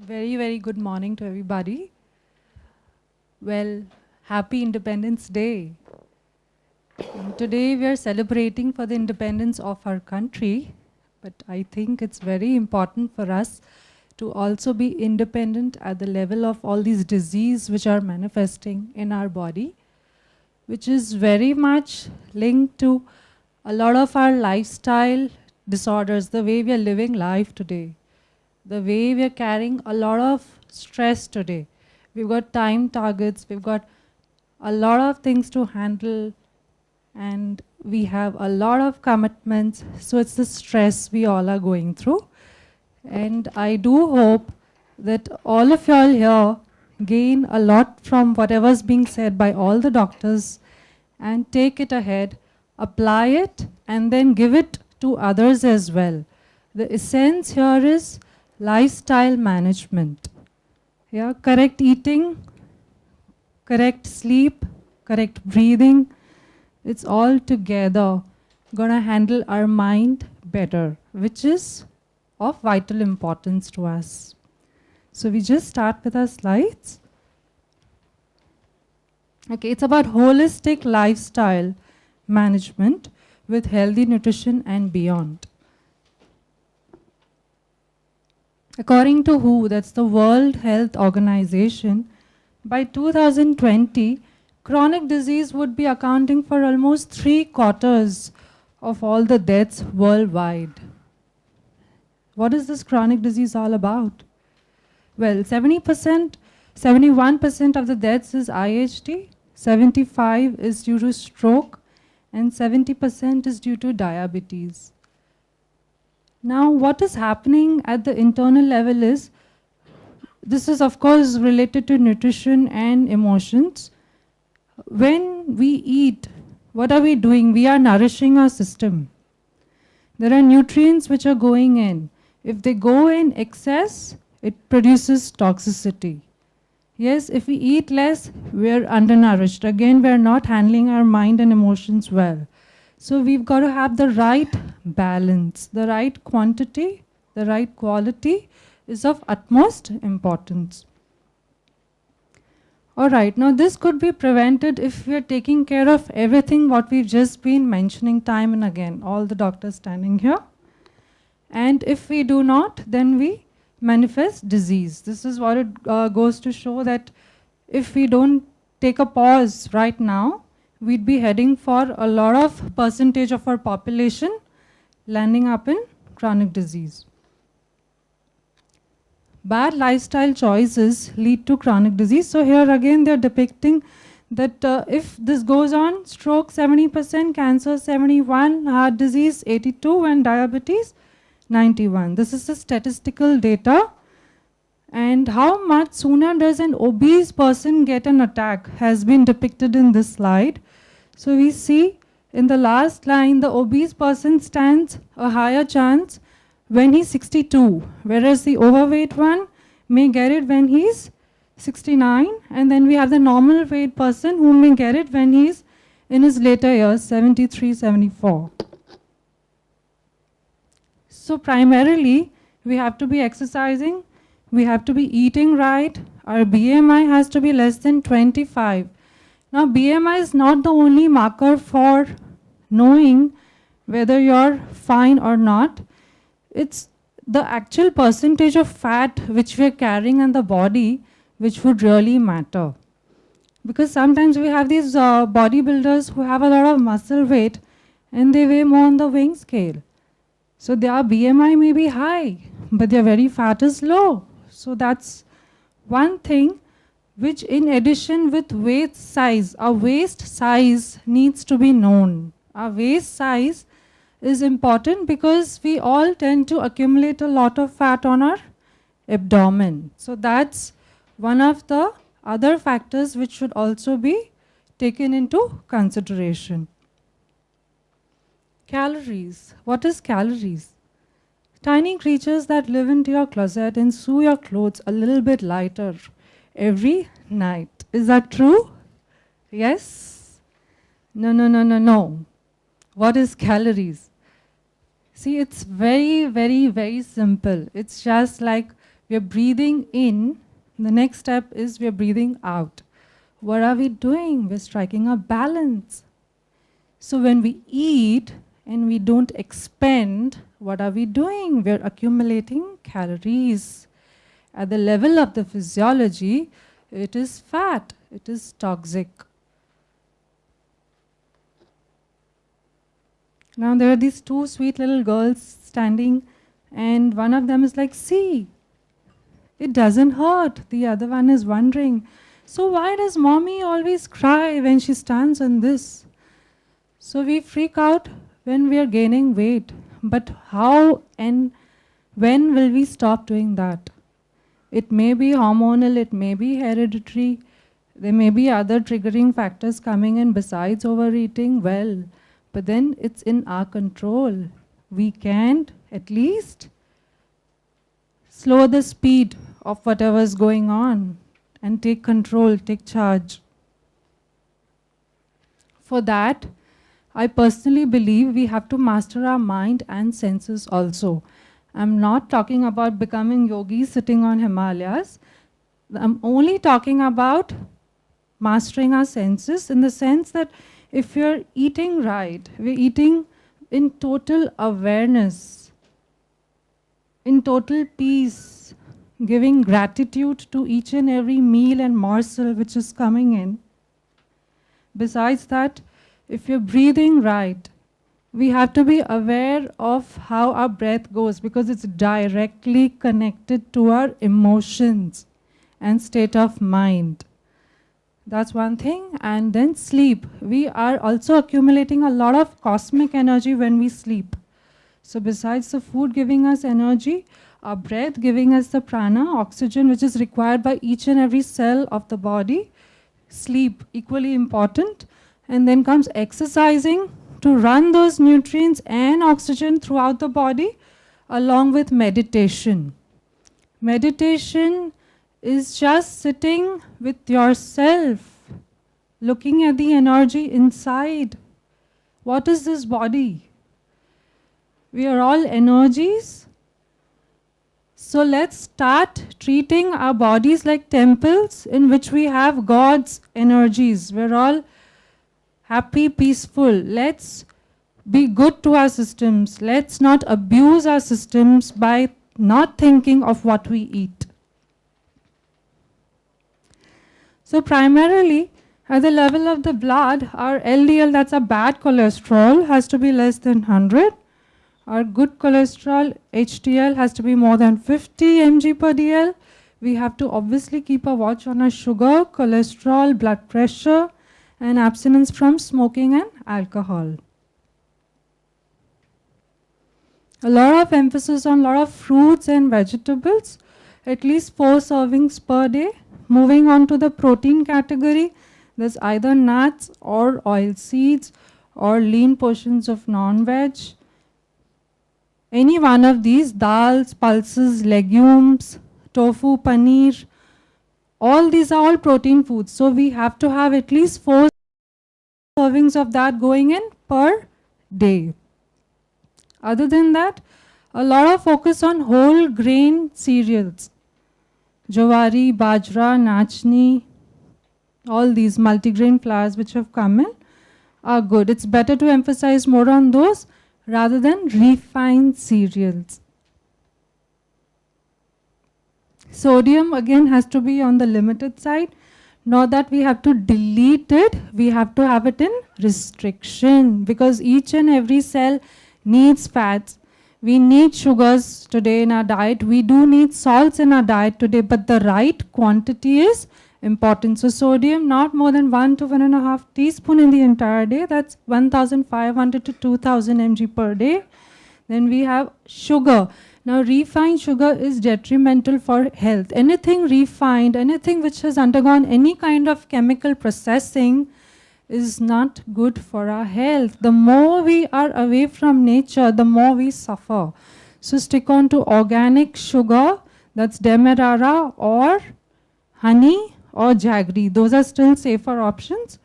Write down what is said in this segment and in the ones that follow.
Very, very good morning to everybody. Well, happy Independence Day. And today we are celebrating for the independence of our country, but I think it's very important for us to also be independent at the level of all these diseases which are manifesting in our body, which is very much linked to a lot of our lifestyle disorders, the way we are living life today, the way we are carrying a lot of stress today. We've got time targets, we've got a lot of things to handle, and we have a lot of commitments. So it's the stress we all are going through. And I do hope that all of y'all here gain a lot from whatever's being said by all the doctors and take it ahead, apply it, and then give it to others as well. The essence here is lifestyle management. Yeah, correct eating, correct sleep, correct breathing. It's all together gonna handle our mind better, which is of vital importance to us. So we just start with our slides. Okay, it's about holistic lifestyle management with healthy nutrition and beyond. According to WHO, that's the World Health Organization, by 2020, chronic disease would be accounting for almost 3/4 of all the deaths worldwide. What is this chronic disease all about? Well, 71% of the deaths is IHT, 75% is due to stroke, and 70% is due to diabetes. Now, what is happening at the internal level is, this is of course related to nutrition and emotions. When we eat, what are we doing? We are nourishing our system. There are nutrients which are going in. If they go in excess, it produces toxicity. Yes, if we eat less, we are undernourished. Again, we are not handling our mind and emotions well. So we've got to have the right balance. The right quantity, the right quality is of utmost importance. All right, now this could be prevented if we are taking care of everything what we've just been mentioning time and again, all the doctors standing here. And if we do not, then we manifest disease. This is what it goes to show, that if we don't take a pause right now, we'd be heading for a lot of percentage of our population landing up in chronic disease. Bad lifestyle choices lead to chronic disease. So here again they're depicting that if this goes on, stroke 70%, cancer 71%, heart disease 82%, and diabetes 91%. This is the statistical data. And how much sooner does an obese person get an attack has been depicted in this slide. So we see in the last line, the obese person stands a higher chance when he's 62, whereas the overweight one may get it when he's 69, and then we have the normal weight person who may get it when he's in his later years, 73, 74. So primarily, we have to be exercising, we have to be eating right, our BMI has to be less than 25. Now, BMI is not the only marker for knowing whether you're fine or not. It's the actual percentage of fat which we're carrying in the body which would really matter. Because sometimes we have these bodybuilders who have a lot of muscle weight and they weigh more on the weighing scale. So their BMI may be high, but their very fat is low. So that's one thing which, in addition with waist size, our waist size needs to be known. Our waist size is important because we all tend to accumulate a lot of fat on our abdomen. So that's one of the other factors which should also be taken into consideration. Calories. What is calories? Tiny creatures that live into your closet and sew your clothes a little bit lighter every night. Is that true? Yes? No. What is calories? See, it's very, very, very simple. It's just like We are breathing in. The next step is we are breathing out. What are we doing? We're striking a balance. So when we eat and we don't expend, what are we doing? We're accumulating calories. At the level of the physiology, it is fat, it is toxic. Now there are these two sweet little girls standing, and one of them is like, see, it doesn't hurt. The other one is wondering, so why does mommy always cry when she stands on this? So we freak out when we are gaining weight. But how and when will we stop doing that? It may be hormonal, it may be hereditary, there may be other triggering factors coming in besides overeating, well, but then it's in our control. We can at least slow the speed of whatever's going on and take control, take charge. For that, I personally believe we have to master our mind and senses also. I'm not talking about becoming yogis sitting on Himalayas. I'm only talking about mastering our senses in the sense that if you're eating right, we're eating in total awareness, in total peace, giving gratitude to each and every meal and morsel which is coming in. Besides that, if you're breathing right, we have to be aware of how our breath goes because it's directly connected to our emotions and state of mind. That's one thing. And then sleep. We are also accumulating a lot of cosmic energy when we sleep. So besides the food giving us energy, our breath giving us the prana, oxygen, which is required by each and every cell of the body, sleep, equally important. And then comes exercising to run those nutrients and oxygen throughout the body, along with meditation. Meditation is just sitting with yourself, looking at the energy inside. What is this body? We are all energies. So let's start treating our bodies like temples in which we have God's energies. We're all happy, peaceful. Let's be good to our systems. Let's not abuse our systems by not thinking of what we eat. So primarily, at the level of the blood, our LDL, that's a bad cholesterol, has to be less than 100. Our good cholesterol, HDL, has to be more than 50 mg per dl. We have to obviously keep a watch on our sugar, cholesterol, blood pressure, and abstinence from smoking and alcohol. A lot of emphasis on a lot of fruits and vegetables, at least 4 servings per day. Moving on to the protein category, there's either nuts or oil seeds or lean portions of non-veg. Any one of these, dals, pulses, legumes, tofu, paneer, all these are all protein foods. So we have to have at least 4 servings of that going in per day. Other than that, a lot of focus on whole grain cereals. Jowari, bajra, nachni, all these multigrain flours which have come in are good. It's better to emphasize more on those rather than refined cereals. Sodium again has to be on the limited side. Not that we have to delete it, we have to have it in restriction because each and every cell needs fats. We need sugars today in our diet. We do need salts in our diet today, but the right quantity is important. So sodium, not more than 1 to 1.5 teaspoon in the entire day. That's 1,500 to 2,000 mg per day. Then we have sugar. Now refined sugar is detrimental for health. Anything refined, anything which has undergone any kind of chemical processing is not good for our health. The more we are away from nature, the more we suffer. So stick on to organic sugar, that's demerara or honey or jaggery. Those are still safer options.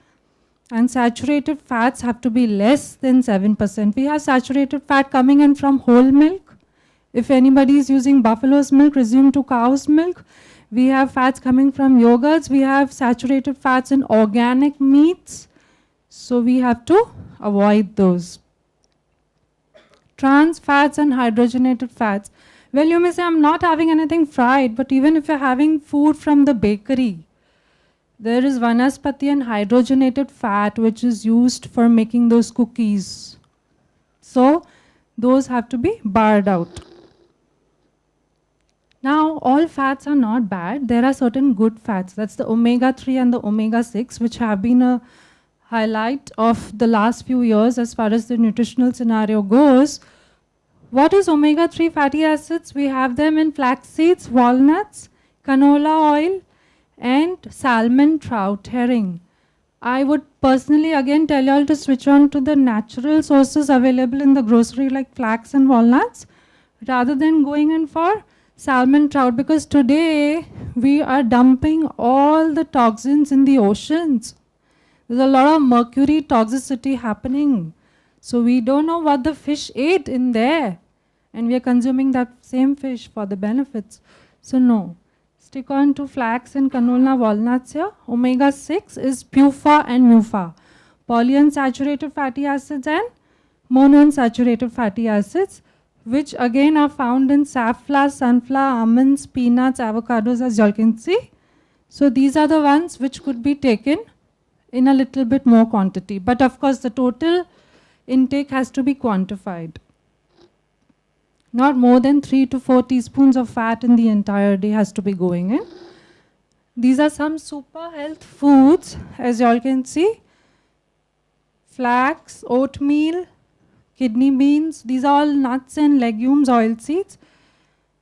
And saturated fats have to be less than 7%. We have saturated fat coming in from whole milk, If anybody is using buffalo's milk, resume to cow's milk. We have fats coming from yogurts. We have saturated fats in organic meats. So we have to avoid those. Trans fats and hydrogenated fats. Well, you may say, I'm not having anything fried, but even if you're having food from the bakery, there is vanaspati and hydrogenated fat which is used for making those cookies. So those have to be barred out. Now, all fats are not bad. There are certain good fats. That's the omega-3 and the omega-6, which have been a highlight of the last few years as far as the nutritional scenario goes. What is omega-3 fatty acids? We have them in flax seeds, walnuts, canola oil, and salmon, trout, herring. I would personally again tell you all to switch on to the natural sources available in the grocery like flax and walnuts rather than going in for salmon, trout, because today we are dumping all the toxins in the oceans. There's a lot of mercury toxicity happening. So we don't know what the fish ate in there. And we are consuming that same fish for the benefits. So no. Stick on to flax and canola walnuts here. Omega-6 is PUFA and MUFA. Polyunsaturated fatty acids and monounsaturated fatty acids, which again are found in safflower, sunflower, almonds, peanuts, avocados, as you all can see. So these are the ones which could be taken in a little bit more quantity. But of course, the total intake has to be quantified. Not more than 3 to 4 teaspoons of fat in the entire day has to be going in. These are some super health foods, as you all can see. Flax, oatmeal, kidney beans. These are all nuts and legumes, oil seeds,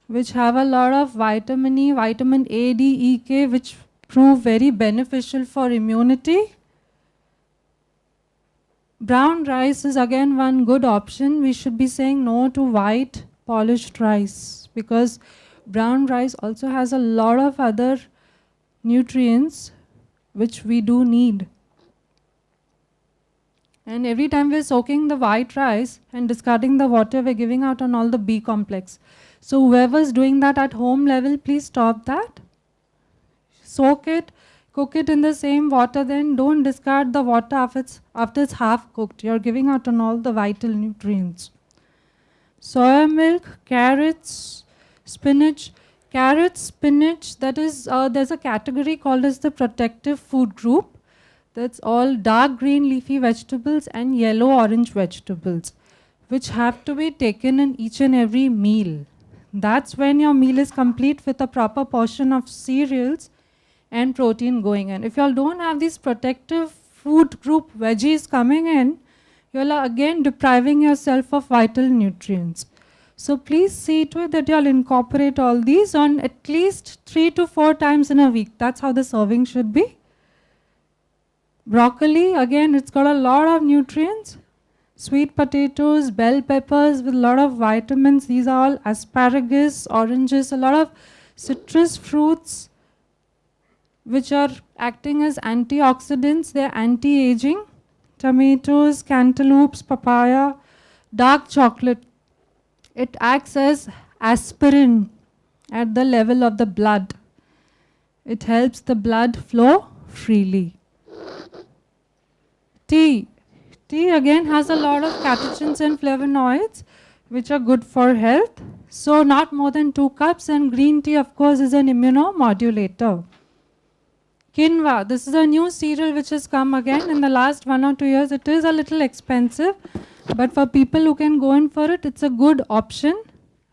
which have a lot of vitamin E, vitamin A, D, E, K, which prove very beneficial for immunity. Brown rice is again one good option. We should be saying no to white polished rice because brown rice also has a lot of other nutrients which we do need. And every time we're soaking the white rice and discarding the water, we're giving out on all the B complex. So whoever's doing that at home level, please stop that. Soak it, cook it in the same water, then don't discard the water after it's half cooked. You're giving out on all the vital nutrients. Soya milk, carrots, spinach. Carrots, spinach, that is, there's a category called as the protective food group. That's all dark green leafy vegetables and yellow orange vegetables, which have to be taken in each and every meal. That's when your meal is complete with a proper portion of cereals and protein going in. If you all don't have these protective food group veggies coming in, you'll again depriving yourself of vital nutrients. So please see to it that you'll incorporate all these on at least 3 to 4 times in a week. That's how the serving should be. Broccoli, again, it's got a lot of nutrients. Sweet potatoes, bell peppers with a lot of vitamins. These are all asparagus, oranges, a lot of citrus fruits which are acting as antioxidants. They're anti-aging. Tomatoes, cantaloupes, papaya, dark chocolate. It acts as aspirin at the level of the blood. It helps the blood flow freely. Tea. Tea again has a lot of catechins and flavonoids which are good for health. So not more than 2 cups, and green tea of course is an immunomodulator. Quinoa, this is a new cereal which has come again in the last 1 or 2 years. It is a little expensive, but for people who can go in for it, it's a good option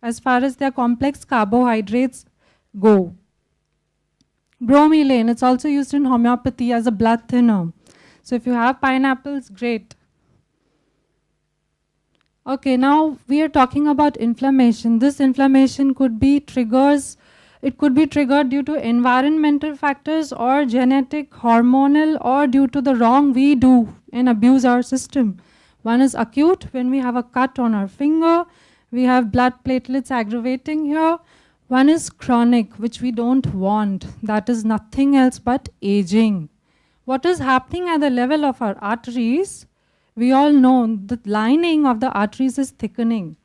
as far as their complex carbohydrates go. Bromelain, it's also used in homeopathy as a blood thinner. So if you have pineapples, great. Okay, now we are talking about inflammation. This inflammation could be triggers. It could be triggered due to environmental factors or genetic, hormonal, or due to the wrong we do and abuse our system. One is acute, when we have a cut on our finger, we have blood platelets aggravating here. One is chronic, which we don't want. That is nothing else but aging. What is happening at the level of our arteries? We all know the lining of the arteries is thickening.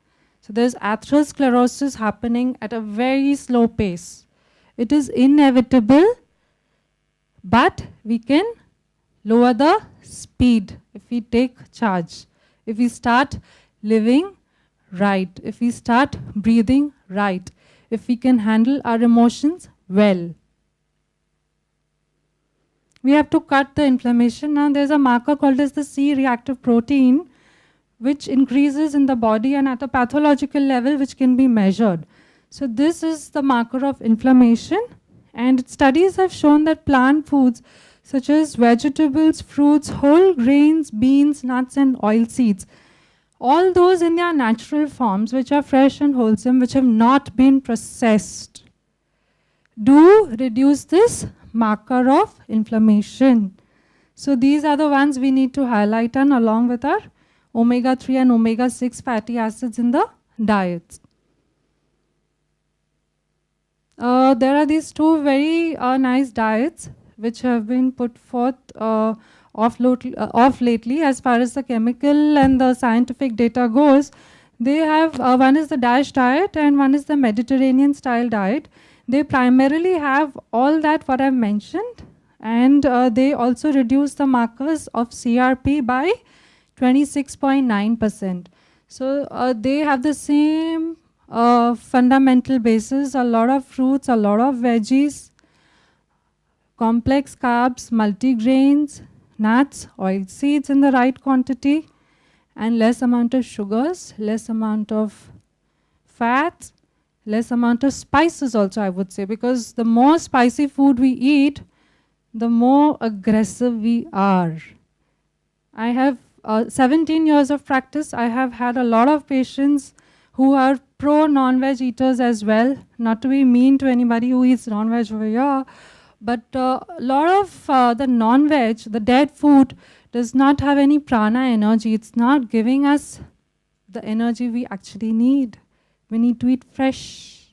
So there's atherosclerosis happening at a very slow pace. It is inevitable, but we can lower the speed if we take charge. If we start living right, if we start breathing right, if we can handle our emotions well. We have to cut the inflammation. Now there's a marker called as the C-reactive protein, which increases in the body and at a pathological level which can be measured. So this is the marker of inflammation, and studies have shown that plant foods such as vegetables, fruits, whole grains, beans, nuts and oil seeds, all those in their natural forms which are fresh and wholesome, which have not been processed, do reduce this marker of inflammation. So these are the ones we need to highlight, and along with our omega-3 and omega-6 fatty acids in the diets. There are these two very nice diets which have been put forth off lately as far as the chemical and the scientific data goes. They have, one is the DASH diet and one is the Mediterranean style diet. They primarily have all that what I've mentioned, and they also reduce the markers of CRP by 26.9%. So they have the same fundamental basis: a lot of fruits, a lot of veggies, complex carbs, multigrains, nuts, oil seeds in the right quantity, and less amount of sugars, less amount of fats, less amount of spices also, I would say, because the more spicy food we eat, the more aggressive we are. I have 17 years of practice. I have had a lot of patients who are pro non-veg eaters as well. Not to be mean to anybody who eats non-veg over here, but a lot of the non-veg, the dead food, does not have any prana energy. It's not giving us the energy we actually need. We need to eat fresh.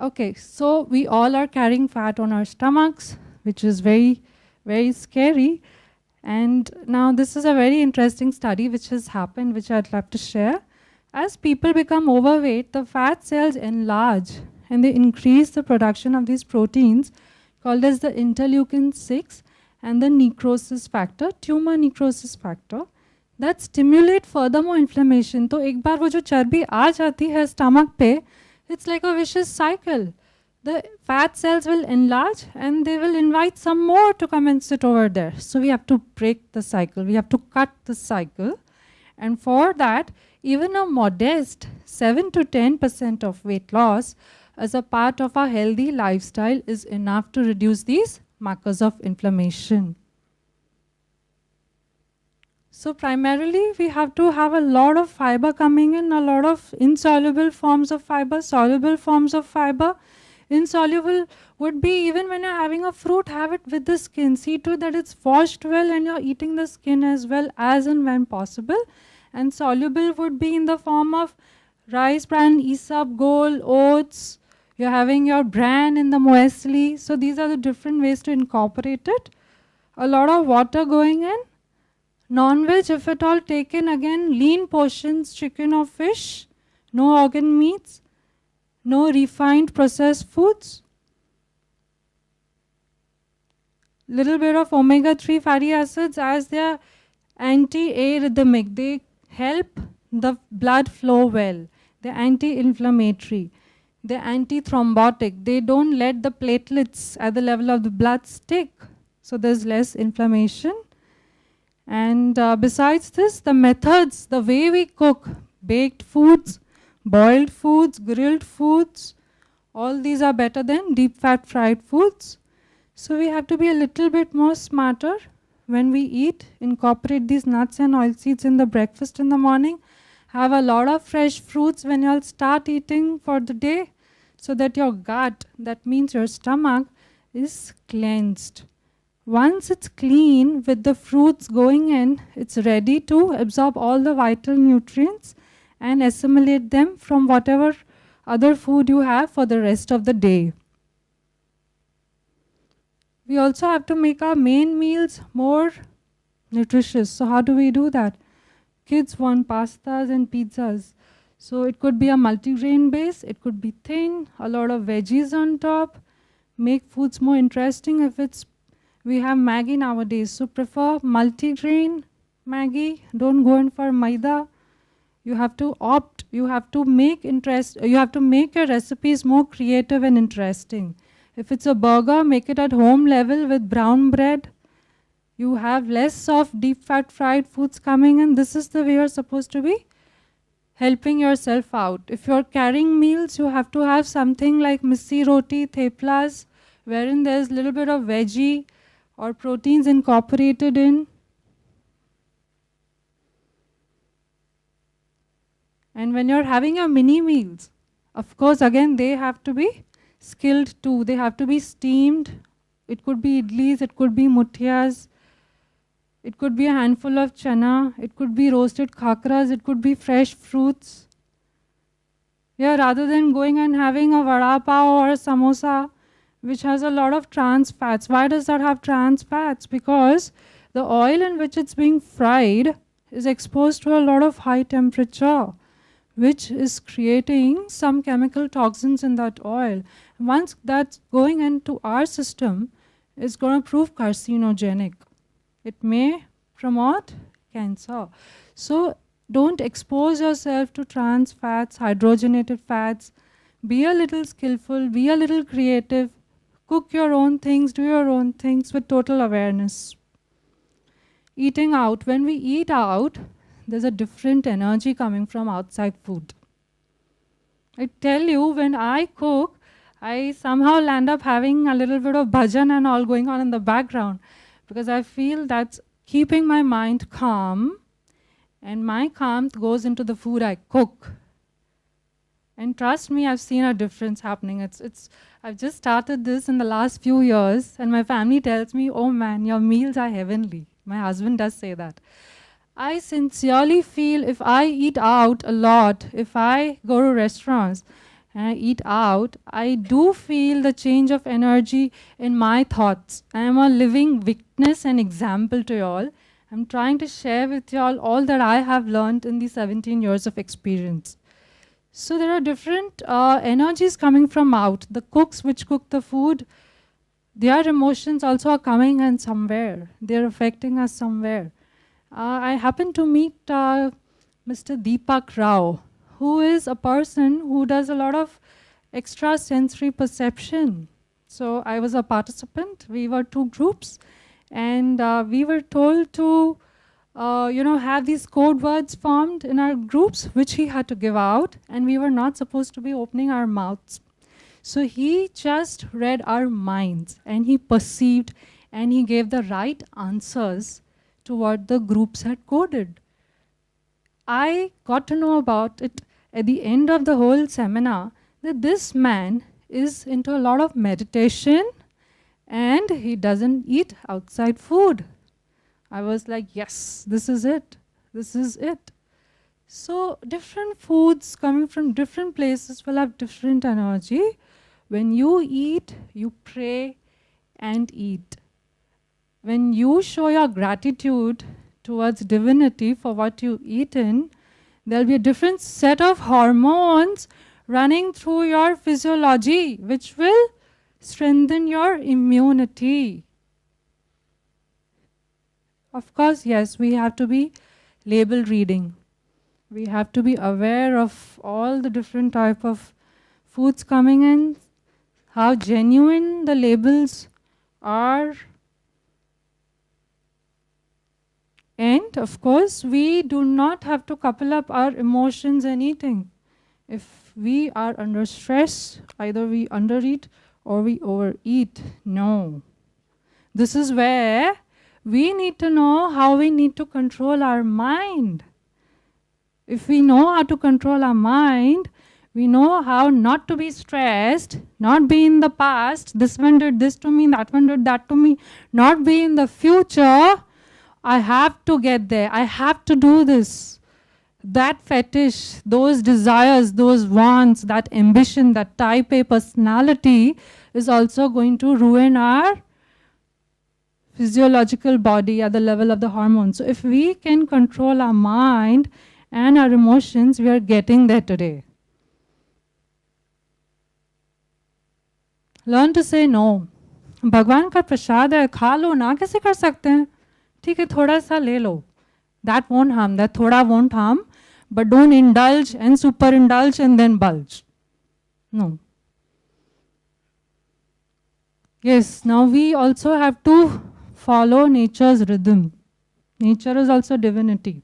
Okay, so we all are carrying fat on our stomachs, which is very, very scary. And now this is a very interesting study which has happened, which I'd love to share. As people become overweight, the fat cells enlarge and they increase the production of these proteins called as the interleukin-6 and the necrosis factor, tumor necrosis factor, that stimulate furthermore inflammation. तो एक बार वो जो चर्बी आ जाती है stomach पे, it's like a vicious cycle. The fat cells will enlarge and they will invite some more to come and sit over there. So we have to break the cycle. We have to cut the cycle. And for that, even a modest 7 to 10% of weight loss as a part of a healthy lifestyle is enough to reduce these markers of inflammation. So primarily, we have to have a lot of fiber coming in, a lot of insoluble forms of fiber, soluble forms of fiber. Insoluble would be even when you're having a fruit, have it with the skin. See to it that it's washed well and you're eating the skin as well as and when possible. And soluble would be in the form of rice bran, ESOP, gold, oats. You're having your bran in the muesli. So these are the different ways to incorporate it. A lot of water going in. Non-veg, if at all taken, again, lean portions, chicken or fish. No organ meats. No refined processed foods. Little bit of omega-3 fatty acids as they are anti-arrhythmic. They help the blood flow well. They're anti-inflammatory. They're anti-thrombotic. They don't let the platelets at the level of the blood stick. So there's less inflammation. And besides this, the methods, the way we cook, baked foods, boiled foods, grilled foods, all these are better than deep fat fried foods. So we have to be a little bit more smarter when we eat. Incorporate these nuts and oil seeds in the breakfast in the morning. Have a lot of fresh fruits when you'll start eating for the day, so that your gut, that means your stomach, is cleansed. Once it's clean with the fruits going in, it's ready to absorb all the vital nutrients and assimilate them from whatever other food you have for the rest of the day. We also have to make our main meals more nutritious. So how do we do that? Kids want pastas and pizzas. So it could be a multigrain base, it could be thin, a lot of veggies on top, make foods more interesting. If it's, we have Maggi nowadays, so prefer multigrain Maggi, don't go in for maida. You have to opt, you have to make your recipes more creative and interesting. If it's a burger, make it at home level with brown bread. You have less of deep fat fried foods coming in. This is the way you're supposed to be helping yourself out. If you're carrying meals, you have to have something like missi roti, theplas, wherein there's a little bit of veggie or proteins incorporated in. And when you're having your mini meals, of course, again, they have to be skilled too. They have to be steamed. It could be idlis, it could be muthias, it could be a handful of chana, it could be roasted khakras, it could be fresh fruits. Yeah, rather than going and having a vada pav or a samosa, which has a lot of trans fats. Why does that have trans fats? Because the oil in which it's being fried is exposed to a lot of high temperature, which is creating some chemical toxins in that oil. Once that's going into our system, it's going to prove carcinogenic. It may promote cancer. So don't expose yourself to trans fats, hydrogenated fats. Be a little skillful, be a little creative, cook your own things, do your own things with total awareness. Eating out. When we eat out, there's a different energy coming from outside food. I tell you, when I cook, I somehow land up having a little bit of bhajan and all going on in the background, because I feel that's keeping my mind calm, and my calm goes into the food I cook. And trust me, I've seen a difference happening. I've just started this in the last few years, and my family tells me, oh man, your meals are heavenly. My husband does say that. I sincerely feel if I eat out a lot, if I go to restaurants and I eat out, I do feel the change of energy in my thoughts. I am a living witness and example to you all. I'm trying to share with you all that I have learned in the 17 years of experience. So there are different energies coming from out. The cooks which cook the food, their emotions also are coming in somewhere. They're affecting us somewhere. I happened to meet Mr. Deepak Rao, who is a person who does a lot of extrasensory perception. So I was a participant. We were two groups, and we were told to have these code words formed in our groups, which he had to give out, and we were not supposed to be opening our mouths. So he just read our minds, and he perceived, and he gave the right answers to what the groups had coded. I got to know about it at the end of the whole seminar, that this man is into a lot of meditation and he doesn't eat outside food. I was like, yes, this is it. This is it. So different foods coming from different places will have different energy. When you eat, you pray and eat. When you show your gratitude towards divinity for what you've eaten, there'll be a different set of hormones running through your physiology, which will strengthen your immunity. Of course, yes, we have to be label reading. We have to be aware of all the different type of foods coming in, how genuine the labels are. And of course, we do not have to couple up our emotions and eating. If we are under stress, either we undereat or we overeat. No. This is where we need to know how we need to control our mind. If we know how to control our mind, we know how not to be stressed, not be in the past, this one did this to me, that one did that to me, not be in the future. I have to get there. I have to do this. That fetish, those desires, those wants, that ambition, that type A personality is also going to ruin our physiological body at the level of the hormones. So if we can control our mind and our emotions, we are getting there today. Learn to say no. भगवान का प्रसाद है, खा लो ना, कैसे कर सकते हैं? ठीक है, थोड़ा सा ले लो. That won't harm, that thoda won't harm, but don't indulge and super indulge and then bulge. No. Yes, now we also have to follow nature's rhythm. Nature is also divinity.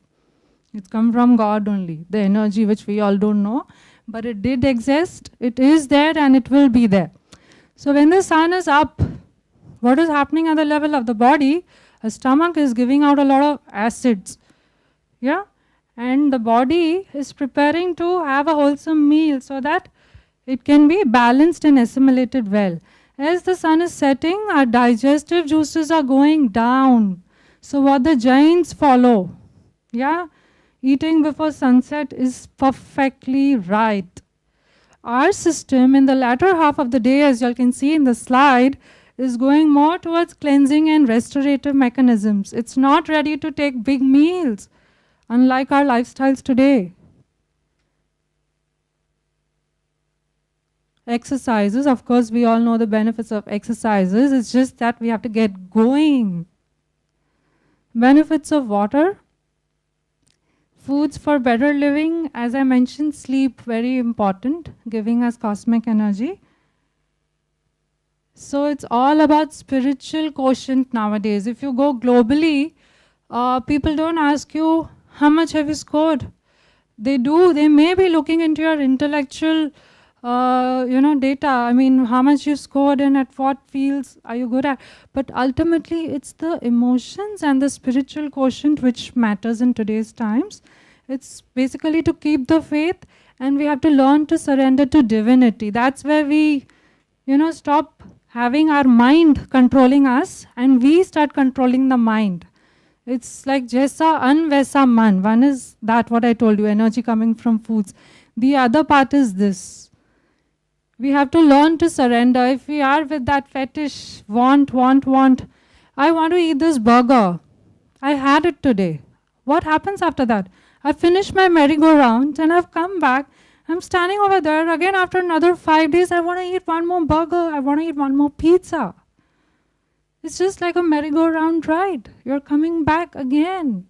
It's come from God only, the energy which we all don't know, but it did exist, it is there and it will be there. So when the sun is up, what is happening at the level of the body? The stomach is giving out a lot of acids. Yeah? And the body is preparing to have a wholesome meal so that it can be balanced and assimilated well. As the sun is setting, our digestive juices are going down. So what the Jains follow, yeah, eating before sunset is perfectly right. Our system in the latter half of the day, as you can see in the slide, is going more towards cleansing and restorative mechanisms. It's not ready to take big meals, unlike our lifestyles today. Exercises, of course, we all know the benefits of exercises. It's just that we have to get going. Benefits of water. Foods for better living, as I mentioned, sleep, very important, giving us cosmic energy. So it's all about spiritual quotient nowadays. If you go globally, people don't ask you, how much have you scored? They do. They may be looking into your intellectual data. I mean, how much you scored and at what fields are you good at. But ultimately, it's the emotions and the spiritual quotient which matters in today's times. It's basically to keep the faith, and we have to learn to surrender to divinity. That's where we, stop having our mind controlling us, and we start controlling the mind. It's like Jaisa An Vaisa Man. One is that, what I told you, energy coming from foods. The other part is this. We have to learn to surrender. If we are with that fetish, want, I want to eat this burger. I had it today. What happens after that? I finished my merry-go-round and I've come back. I'm standing over there again after another 5 days. I want to eat one more burger. I want to eat one more pizza. It's just like a merry-go-round ride. You're coming back again.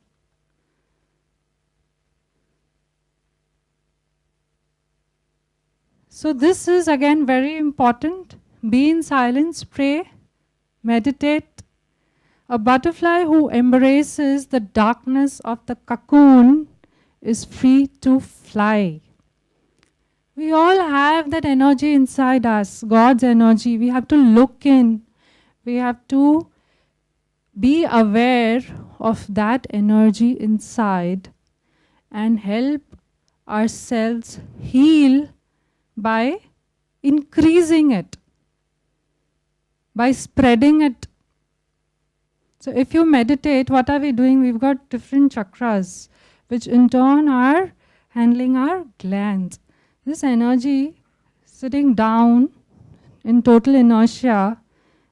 So this is again very important. Be in silence, pray, meditate. A butterfly who embraces the darkness of the cocoon is free to fly. We all have that energy inside us, God's energy. We have to look in. We have to be aware of that energy inside and help ourselves heal by increasing it, by spreading it. So if you meditate, what are we doing? We've got different chakras, which in turn are handling our glands. This energy sitting down in total inertia,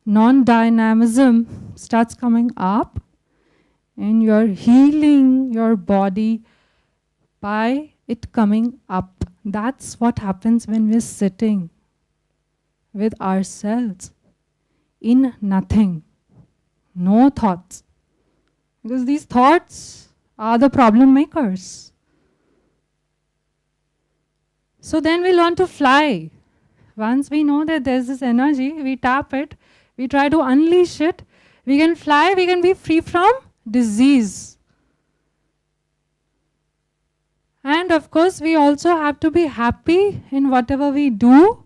non-dynamism starts coming up, and you're healing your body by it coming up. That's what happens when we're sitting with ourselves in nothing, no thoughts. Because these thoughts are the problem makers. So then we learn to fly. Once we know that there's this energy, we tap it, we try to unleash it, we can fly, we can be free from disease. And of course, we also have to be happy in whatever we do.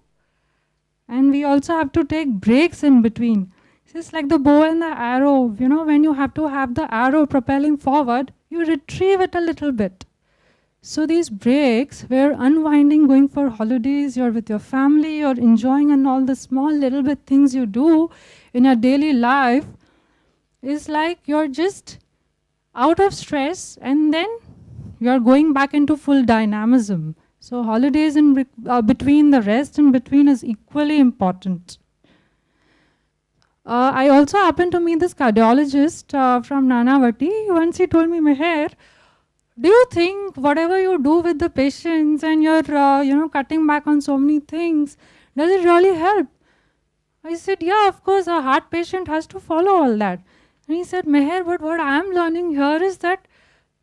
And we also have to take breaks in between. It's just like the bow and the arrow. When you have to have the arrow propelling forward, you retrieve it a little bit. So these breaks, where unwinding, going for holidays, you're with your family, you're enjoying, and all the small little bit things you do in your daily life, is like you're just out of stress, and then you're going back into full dynamism. So holidays in between, the rest in between is equally important. I also happened to meet this cardiologist from Nanavati. Once he told me, Meher, do you think whatever you do with the patients and you're, cutting back on so many things, does it really help? I said, yeah, of course, a heart patient has to follow all that. And he said, Meher, but what I'm learning here is that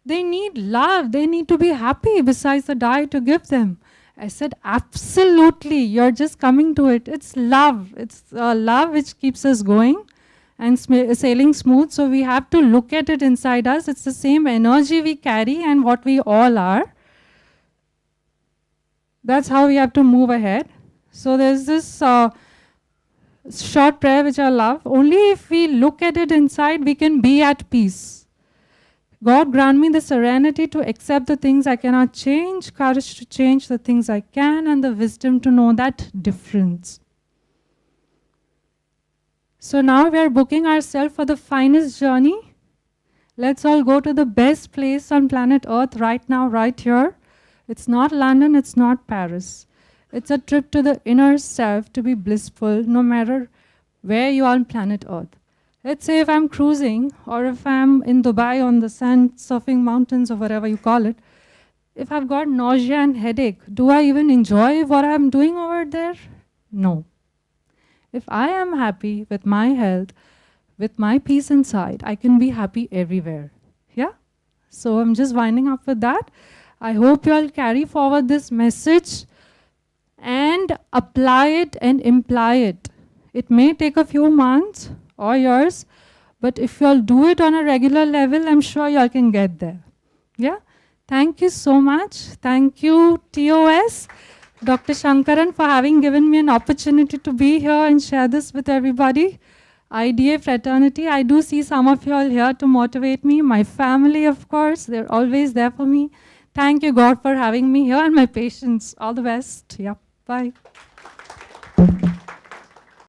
they need love. They need to be happy besides the diet to give them. I said, absolutely. You're just coming to it. It's love. It's love which keeps us going and sailing smooth. So we have to look at it inside us. It's the same energy we carry and what we all are. That's how we have to move ahead. So there's this short prayer which I love. Only if we look at it inside, we can be at peace. God grant me the serenity to accept the things I cannot change, courage to change the things I can, and the wisdom to know that difference. So now we are booking ourselves for the finest journey. Let's all go to the best place on planet Earth right now, right here. It's not London, it's not Paris. It's a trip to the inner self to be blissful, no matter where you are on planet Earth. Let's say if I'm cruising or if I'm in Dubai on the sand surfing mountains or whatever you call it, if I've got nausea and headache, do I even enjoy what I'm doing over there? No. If I am happy with my health, with my peace inside, I can be happy everywhere. Yeah? So I'm just winding up with that. I hope you all carry forward this message and apply it and imply it. It may take a few months or years, but if you all do it on a regular level, I'm sure you all can get there. Yeah? Thank you so much. Thank you, TOS, Dr. Shankaran, for having given me an opportunity to be here and share this with everybody. IDA fraternity, I do see some of you all here to motivate me. My family, of course, they're always there for me. Thank you, God, for having me here and my patients. All the best. Yeah, bye.